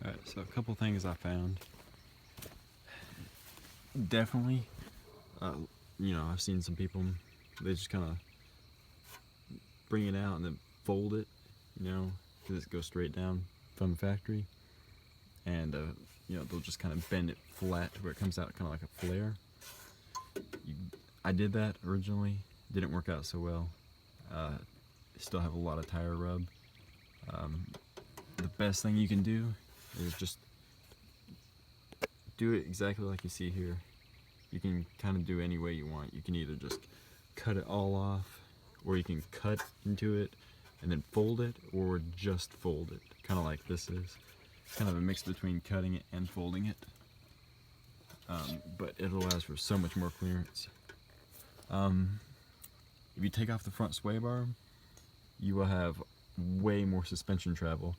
Alright, so a couple things I found. Definitely, I've seen some people, they just kind of bring it out and then fold it, because it goes straight down from the factory. And, they'll just kind of bend it flat to where it comes out kind of like a flare. I did that originally, didn't work out so well. Still have a lot of tire rub. The best thing you can do is just do it exactly like you see here. You can kind of do any way you want. You can either just cut it all off, or you can cut into it and then fold it, or just fold it, kind of like this is. It's kind of a mix between cutting it and folding it, but it allows for so much more clearance. If you take off the front sway bar, you will have way more suspension travel,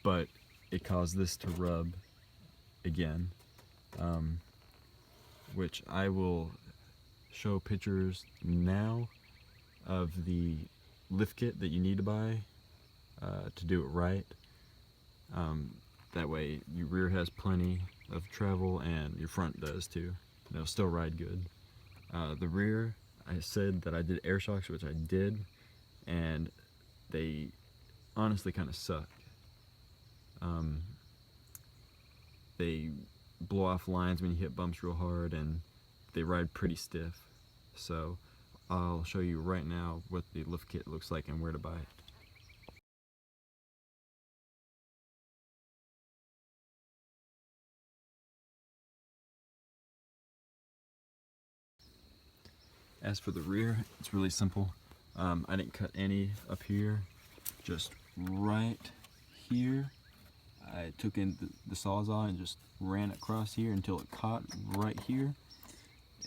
but it caused this to rub again, which I will show pictures now of the lift kit that you need to buy to do it right. That way your rear has plenty of travel and your front does too. It'll still ride good. The rear, I said that I did air shocks, which I did, and they honestly kind of suck. They blow off lines when you hit bumps real hard, and they ride pretty stiff. So I'll show you right now what the lift kit looks like and where to buy it. As for the rear, it's really simple. I didn't cut any up here, just right here. I took in the Sawzall and just ran across here until it caught right here,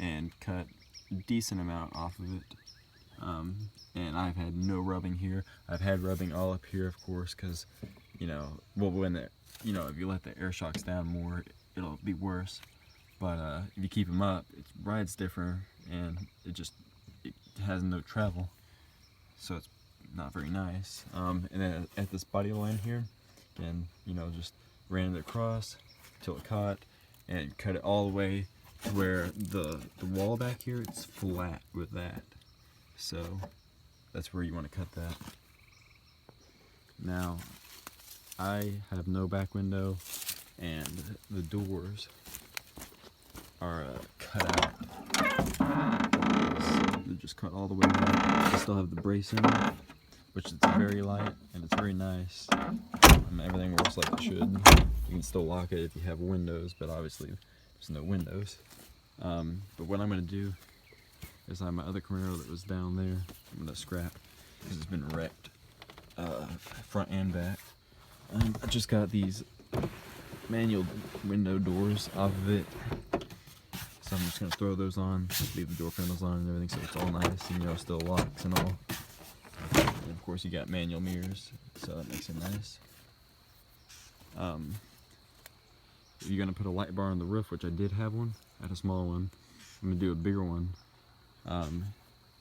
and cut a decent amount off of it. And I've had no rubbing here. I've had rubbing all up here, of course, because when if you let the air shocks down more, it'll be worse. But if you keep them up, it rides different, and it has no travel, so it's not very nice. And then at this body line here, again, just ran it across till it caught, and cut it all the way to where the wall back here, it's flat with that. So that's where you want to cut that. Now, I have no back window, and the doors are cut out. So they're just cut all the way out. I still have the bracing, which is very light and it's very nice. Everything works like it should. You can still lock it if you have windows, but obviously there's no windows. But what I'm going to do is I have my other Camaro that was down there. I'm going to scrap because it's been wrecked, front and back. I just got these manual window doors off of it, so I'm just going to throw those on, leave the door panels on and everything, so it's all nice and still locks and all. And of course you got manual mirrors, so that makes it nice. If you're going to put a light bar on the roof, which I did have one, I had a small one, I'm going to do a bigger one,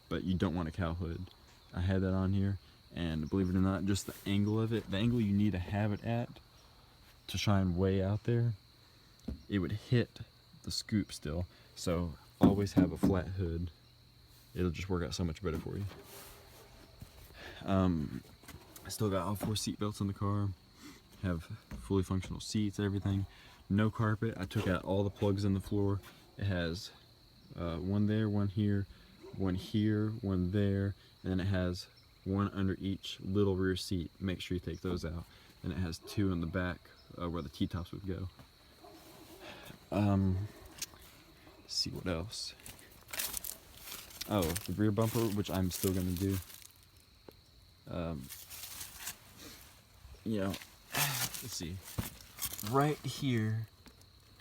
but you don't want a cow hood. I had that on here, and believe it or not, just the angle of it, the angle you need to have it at to shine way out there, it would hit the scoop still. So always have a flat hood. It'll just work out so much better for you. I still got all 4 seat belts in the car, have fully functional seats, everything. No carpet. I took out all the plugs in the floor. It has one there, one here, one here, one there, and then it has one under each little rear seat. Make sure you take those out. And it has 2 in the back where the T-tops would go. Let's see what else. Oh, the rear bumper, which I'm still gonna do. Let's see. Right here,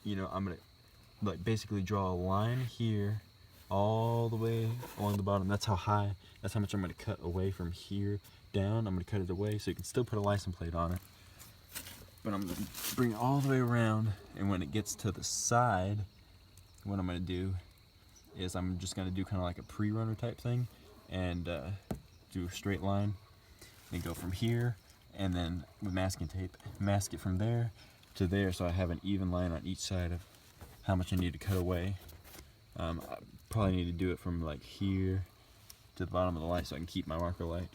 I'm gonna basically draw a line here all the way along the bottom. That's how much I'm gonna cut away from here down. I'm gonna cut it away so you can still put a license plate on it. But I'm gonna bring it all the way around, and when it gets to the side, what I'm gonna do is I'm just gonna do kind of like a pre-runner type thing, and do a straight line, and go from here, and then with masking tape, mask it from there to there, so I have an even line on each side of how much I need to cut away. I probably need to do it from like here to the bottom of the light so I can keep my marker light.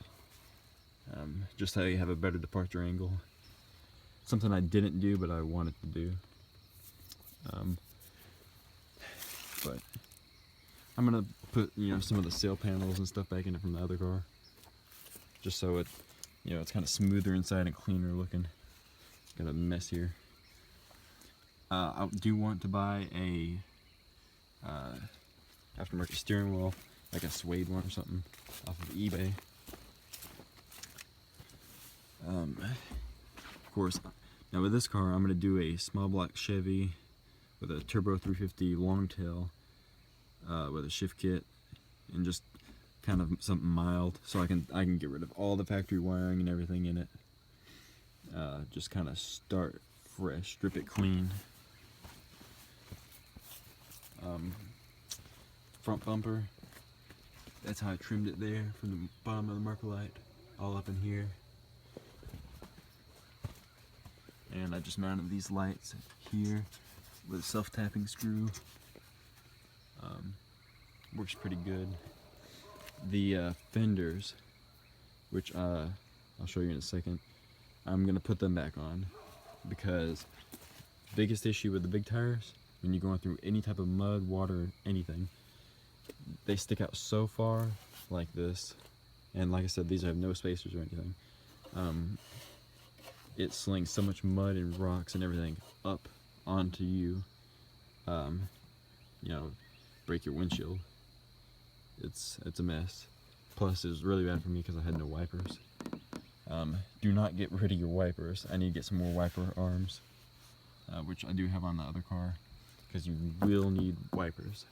Just so you have a better departure angle. Something I didn't do, but I wanted to do. But I'm gonna put, you know, some of the sail panels and stuff back in it from the other car, just so it, you know, it's kind of smoother inside and cleaner looking. Got a mess here. I do want to buy a aftermarket steering wheel, like a suede one or something, off of eBay. Of course, now with this car, I'm going to do a small block Chevy with a turbo 350 longtail with a shift kit, and just kind of something mild, so I can get rid of all the factory wiring and everything in it. Just kind of start fresh, strip it clean. Front bumper, that's how I trimmed it there from the bottom of the marker light all up in here. And I just mounted these lights here with a self-tapping screw. Works pretty good. The fenders, which I'll show you in a second, I'm gonna put them back on, because biggest issue with the big tires, when you're going through any type of mud, water, anything, they stick out so far like this. And like I said, these have no spacers or anything. It slings so much mud and rocks and everything up onto you, you know, break your windshield. It's a mess. Plus, it was really bad for me because I had no wipers. Do not get rid of your wipers. I need to get some more wiper arms, which I do have on the other car, because you will need wipers.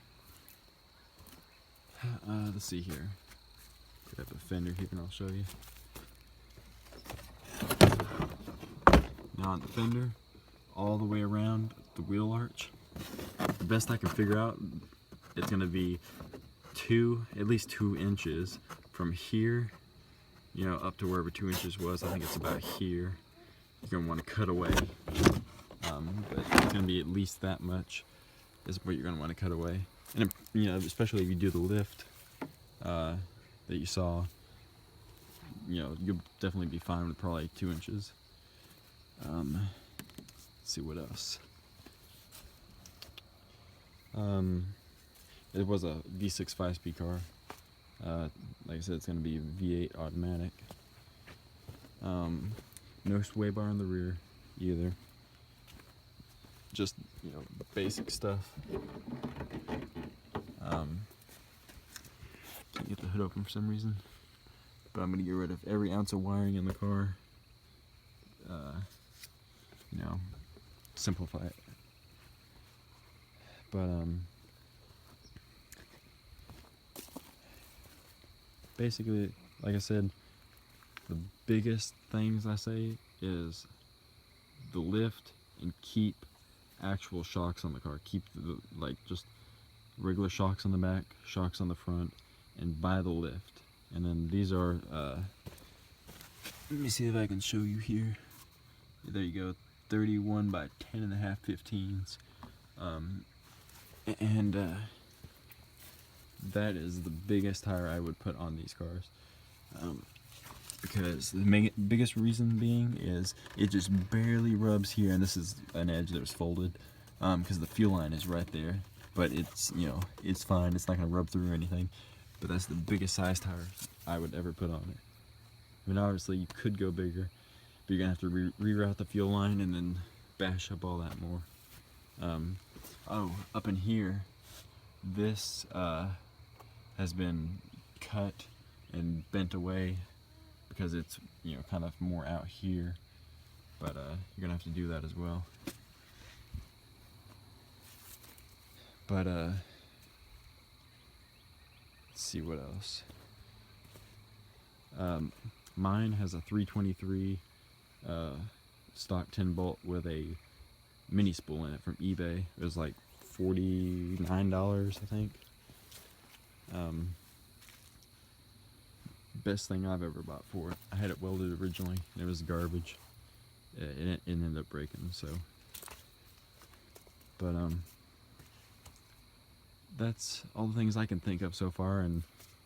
Let's see here. Grab a fender here and I'll show you. Now on the fender, all the way around the wheel arch, the best I can figure out, it's going to be at least 2 inches from here, you know, up to wherever 2 inches was. I think it's about here. You're going to want to cut away, but it's going to be at least that much is what you're going to want to cut away. And you know, especially if you do the lift that you saw, you know, you'll definitely be fine with probably 2 inches. Let's see what else. It was a V6 5-speed car. Like I said, it's going to be V8 automatic. No sway bar in the rear either. Just, you know, basic stuff. Can't get the hood open for some reason, but I'm going to get rid of every ounce of wiring in the car. You know, simplify it. But basically, like I said, the biggest things I say is the lift, and keep actual shocks on the car. Keep the, like, just regular shocks on the back, shocks on the front, and buy the lift. And then these are, let me see if I can show you here. There you go, 31 by 10.5 15s. That is the biggest tire I would put on these cars. Because the biggest reason being is it just barely rubs here, and this is an edge that was folded, because the fuel line is right there. But it's, you know, it's fine. It's not going to rub through or anything. But that's the biggest size tire I would ever put on it. I mean, obviously you could go bigger, but you're going to have to reroute the fuel line and then bash up all that more. Oh, up in here, this has been cut and bent away because it's, you know, kind of more out here. But you're going to have to do that as well. But let's see what else. Mine has a 323 stock 10 bolt with a mini spool in it from eBay. It was like $49, I think. Best thing I've ever bought for it. I had it welded originally and it was garbage. It ended up breaking, so But that's all the things I can think of so far, and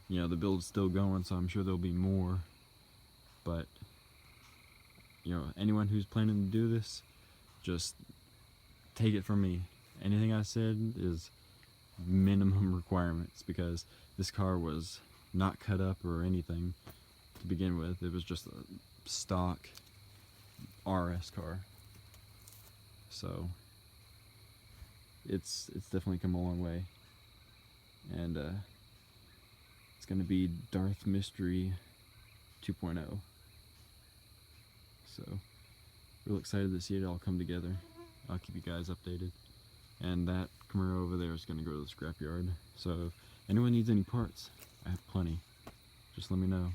you know, the build's still going, so I'm sure there'll be more. But you know, anyone who's planning to do this, just take it from me. Anything I said is minimum requirements, because this car was not cut up or anything to begin with. It was just a stock RS car. So it's definitely come a long way. And it's going to be Darth Mystery 2.0. So real excited to see it all come together. I'll keep you guys updated. And that Camaro over there is going to go to the scrapyard. So if anyone needs any parts, I have plenty. Just let me know.